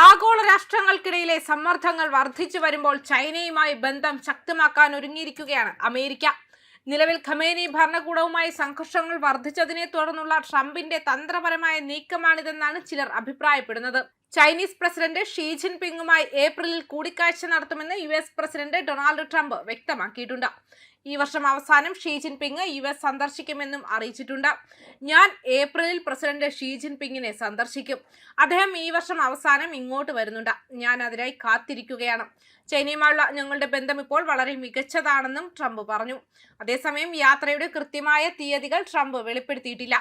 ആഗോള രാഷ്ട്രങ്ങൾക്കിടയിലെ സമ്മർദ്ദങ്ങൾ വർദ്ധിച്ചു വരുമ്പോൾ ചൈനയുമായി ബന്ധം ശക്തമാക്കാൻ ഒരുങ്ങിയിരിക്കുകയാണ് അമേരിക്ക. നിലവിൽ ഖമേനി ഭരണകൂടവുമായി സംഘർഷങ്ങൾ വർദ്ധിച്ചതിനെ തുടർന്നുള്ള ട്രംപിന്റെ തന്ത്രപരമായ നീക്കമാണിതെന്നാണ് ചിലർ അഭിപ്രായപ്പെടുന്നത്. ചൈനീസ് പ്രസിഡന്റ് ഷീ ജിൻപിങ്ങുമായി ഏപ്രിലിൽ കൂടിക്കാഴ്ച നടത്തുമെന്ന് US പ്രസിഡന്റ് ഡൊണാൾഡ് ട്രംപ് വ്യക്തമാക്കിയിട്ടുണ്ട്. ഈ വർഷം അവസാനം ഷീ ജിൻപിങ് US സന്ദർശിക്കുമെന്നും അറിയിച്ചിട്ടുണ്ട്. ഞാൻ ഏപ്രിലിൽ പ്രസിഡന്റ് ഷീ ജിൻപിങ്ങിനെ സന്ദർശിക്കും. അദ്ദേഹം ഈ വർഷം അവസാനം ഇങ്ങോട്ട് വരുന്നുണ്ട്. ഞാൻ അതിനായി കാത്തിരിക്കുകയാണ്. ചൈനയുമായുള്ള ഞങ്ങളുടെ ബന്ധം ഇപ്പോൾ വളരെ മികച്ചതാണെന്നും ട്രംപ് പറഞ്ഞു. അതേസമയം യാത്രയുടെ കൃത്യമായ തീയതികൾ ട്രംപ് വെളിപ്പെടുത്തിയിട്ടില്ല.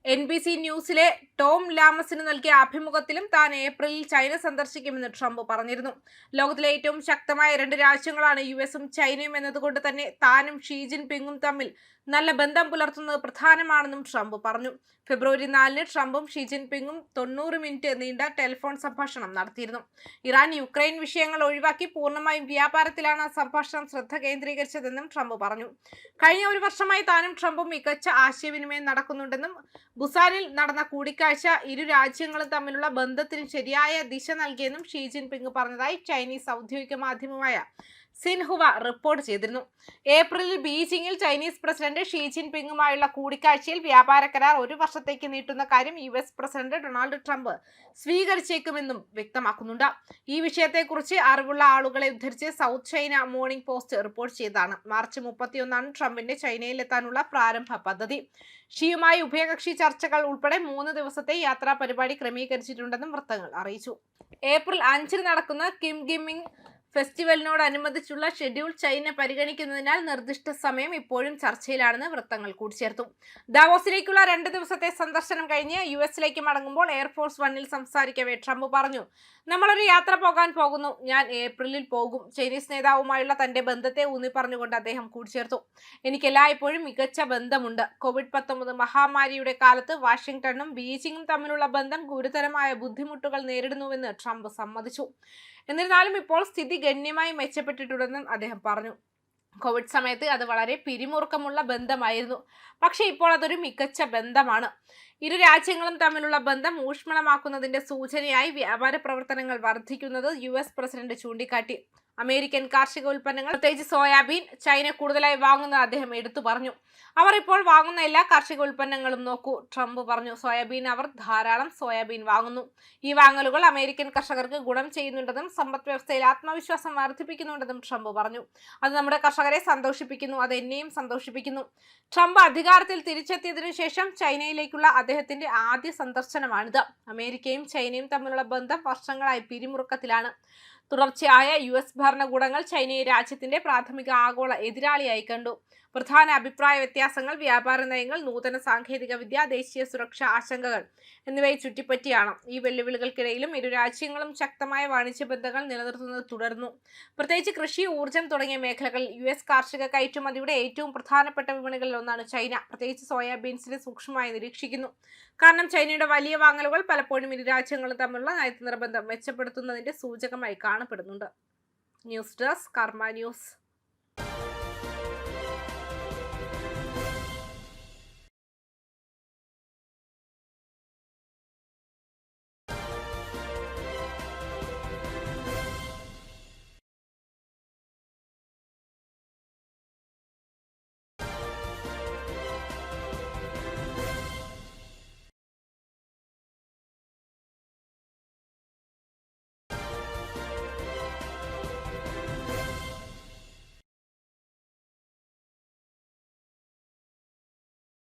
NBC ന്യൂസിലെ ടോം ലാമസിന് നൽകിയ അഭിമുഖത്തിലും താൻ ഏപ്രിലിൽ ചൈന സന്ദർശിക്കുമെന്ന് ട്രംപ് പറഞ്ഞിരുന്നു. ലോകത്തിലെ ഏറ്റവും ശക്തമായ രണ്ട് രാജ്യങ്ങളാണ് USഉം ചൈനയും എന്നതുകൊണ്ട് തന്നെ താനും ഷീ ജിൻപിങ്ങും തമ്മിൽ നല്ല ബന്ധം പുലർത്തുന്നത് പ്രധാനമാണെന്നും ട്രംപ് പറഞ്ഞു. ഫെബ്രുവരി 4-ന് ട്രംപും ഷീ ജിൻപിങ്ങും 90 മിനിറ്റ് നീണ്ട ടെലിഫോൺ സംഭാഷണം നടത്തിയിരുന്നു. ഇറാൻ യുക്രൈൻ വിഷയങ്ങൾ ഒഴിവാക്കി പൂർണ്ണമായും വ്യാപാരത്തിലാണ് സംഭാഷണം ശ്രദ്ധ കേന്ദ്രീകരിച്ചതെന്നും ട്രംപ് പറഞ്ഞു. കഴിഞ്ഞ ഒരു വർഷമായി താനും ട്രംപും മികച്ച ആശയവിനിമയം നടക്കുന്നുണ്ടെന്നും ബുസാനിൽ നടന്ന കൂടിക്കാഴ്ച ഇരു രാജ്യങ്ങളും തമ്മിലുള്ള ബന്ധത്തിന് ശരിയായ ദിശ നൽകിയെന്നും ഷീ ജിൻപിങ് പറഞ്ഞതായി ചൈനീസ് ഔദ്യോഗിക മാധ്യമമായ സിൻഹുവ റിപ്പോർട്ട് ചെയ്തിരുന്നു. ഏപ്രിലിൽ ബീജിംഗിൽ ചൈനീസ് പ്രസിഡന്റ് ഷീ ജിൻപിങ്ങുമായുള്ള കൂടിക്കാഴ്ചയിൽ വ്യാപാര കരാർ ഒരു വർഷത്തേക്ക് നീട്ടുന്ന കാര്യം US പ്രസിഡന്റ് ഡൊണാൾഡ് ട്രംപ് സ്വീകരിച്ചേക്കുമെന്നും വ്യക്തമാക്കുന്നുണ്ട്. ഈ വിഷയത്തെക്കുറിച്ച് അറിവുള്ള ആളുകളെ ഉദ്ധരിച്ച് south China morning post report ചെയ്തതാണ്. മാർച്ച് 31-നാണ് ട്രംപിന്റെ ചൈനയിലെത്താനുള്ള പ്രാരംഭ പദ്ധതി. ഷിയുമായി ഉഭയകക്ഷി ചർച്ചകൾ ഉൾപ്പെടെ 3 ദിവസത്തെ യാത്രാ പരിപാടി ക്രമീകരിച്ചിട്ടുണ്ടെന്നും വൃത്തങ്ങൾ അറിയിച്ചു. ഏപ്രിൽ 5-ന് നടക്കുന്ന കിം ഗിമിങ് ഫെസ്റ്റിവലിനോടനുബന്ധിച്ചുള്ള ഷെഡ്യൂൾ ചൈന പരിഗണിക്കുന്നതിനാൽ നിർദ്ദിഷ്ട സമയം ഇപ്പോഴും ചർച്ചയിലാണെന്ന് വൃത്തങ്ങൾ കൂട്ടിച്ചേർത്തു. ദാവോസിലേക്കുള്ള 2 ദിവസത്തെ സന്ദർശനം കഴിഞ്ഞ് USലേക്ക് മടങ്ങുമ്പോൾ എയർഫോഴ്സ് 1-ൽ സംസാരിക്കവേ ട്രംപ് പറഞ്ഞു, നമ്മളൊരു യാത്ര പോകാൻ പോകുന്നു. ഞാൻ ഏപ്രിലിൽ പോകും. ചൈനീസ് നേതാവുമായുള്ള തന്റെ ബന്ധത്തെ ഊന്നി പറഞ്ഞുകൊണ്ട് അദ്ദേഹം കൂട്ടിച്ചേർത്തു. എനിക്ക് എല്ലായ്പ്പോഴും മികച്ച ബന്ധമുണ്ട്. COVID-19 മഹാമാരിയുടെ കാലത്ത് വാഷിംഗ്ടണും ബീജിംഗും തമ്മിലുള്ള ബന്ധം ഗുരുതരമായ ബുദ്ധിമുട്ടുകൾ നേരിടുന്നുവെന്ന് ട്രംപ് സമ്മതിച്ചു. എന്നിരുന്നാലും ഇപ്പോൾ സ്ഥിതി ഗണ്യമായി മെച്ചപ്പെട്ടിട്ടുണ്ടെന്നും അദ്ദേഹം പറഞ്ഞു. കോവിഡ് സമയത്ത് അത് വളരെ പിരിമുറുക്കമുള്ള ബന്ധമായിരുന്നു. പക്ഷേ ഇപ്പോൾ അതൊരു മികച്ച ബന്ധമാണ്. ഇരു രാജ്യങ്ങളും തമ്മിലുള്ള ബന്ധം ഊഷ്മളമാക്കുന്നതിന്റെ സൂചനയായി വ്യാപാര പ്രവർത്തനങ്ങൾ വർദ്ധിക്കുന്നത് US പ്രസിഡന്റ് ചൂണ്ടിക്കാട്ടി. അമേരിക്കൻ കാർഷിക ഉൽപ്പന്നങ്ങൾ, പ്രത്യേകിച്ച് സോയാബീൻ, ചൈന കൂടുതലായി വാങ്ങുന്നത് അദ്ദേഹം എടുത്തു പറഞ്ഞു. അവർ ഇപ്പോൾ വാങ്ങുന്ന എല്ലാ കാർഷിക ഉൽപ്പന്നങ്ങളും നോക്കൂ, ട്രംപ് പറഞ്ഞു. അവർ ധാരാളം സോയാബീൻ വാങ്ങുന്നു. ഈ വാങ്ങലുകൾ അമേരിക്കൻ കർഷകർക്ക് ഗുണം ചെയ്യുന്നുണ്ടെന്നും സമ്പദ് വ്യവസ്ഥയിൽ ആത്മവിശ്വാസം വർദ്ധിപ്പിക്കുന്നുണ്ടെന്നും ട്രംപ് പറഞ്ഞു. അത് നമ്മുടെ കർഷകരെ സന്തോഷിപ്പിക്കുന്നു, അത് എന്നെയും സന്തോഷിപ്പിക്കുന്നു. ട്രംപ് അധികാരത്തിൽ തിരിച്ചെത്തിയതിനു ശേഷം ചൈനയിലേക്കുള്ള അദ്ദേഹത്തിന്റെ ആദ്യ സന്ദർശനമാണിത്. അമേരിക്കയും ചൈനയും തമ്മിലുള്ള ബന്ധം വർഷങ്ങളായി പിരിമുറുക്കത്തിലാണ്. തുടർച്ചയായ US ഭരണകൂടങ്ങൾ ചൈനയെ രാജ്യത്തിന്റെ പ്രാഥമിക ആഗോള എതിരാളിയായി കണ്ടു. പ്രധാന അഭിപ്രായ വ്യത്യാസങ്ങൾ വ്യാപാര നയങ്ങൾ, നൂതന സാങ്കേതിക വിദ്യ, ദേശീയ സുരക്ഷാ ആശങ്കകൾ എന്നിവയെ ചുറ്റിപ്പറ്റിയാണ്. ഈ വെല്ലുവിളികൾക്കിടയിലും ഇരു രാജ്യങ്ങളും ശക്തമായ വാണിജ്യ ബന്ധങ്ങൾ നിലനിർത്തുന്നത് തുടർന്നു. പ്രത്യേകിച്ച് കൃഷി, ഊർജ്ജം തുടങ്ങിയ മേഖലകളിൽ US കാർഷിക കയറ്റുമതിയുടെ ഏറ്റവും പ്രധാനപ്പെട്ട വിപണികളിൽ ഒന്നാണ് ചൈന. പ്രത്യേകിച്ച് സോയാബീൻസിനെ സൂക്ഷ്മമായി നിരീക്ഷിക്കുന്നു. കാരണം ചൈനയുടെ വലിയ വാങ്ങലുകൾ പലപ്പോഴും ഇരു രാജ്യങ്ങളും തമ്മിലുള്ള നയതന്ത്ര ബന്ധം മെച്ചപ്പെടുത്തുന്നതിന്റെ സൂചകമായി കാണപ്പെടുന്നുണ്ട്. ന്യൂസ് ഡെസ്ക് കർമ്മ ന്യൂസ്.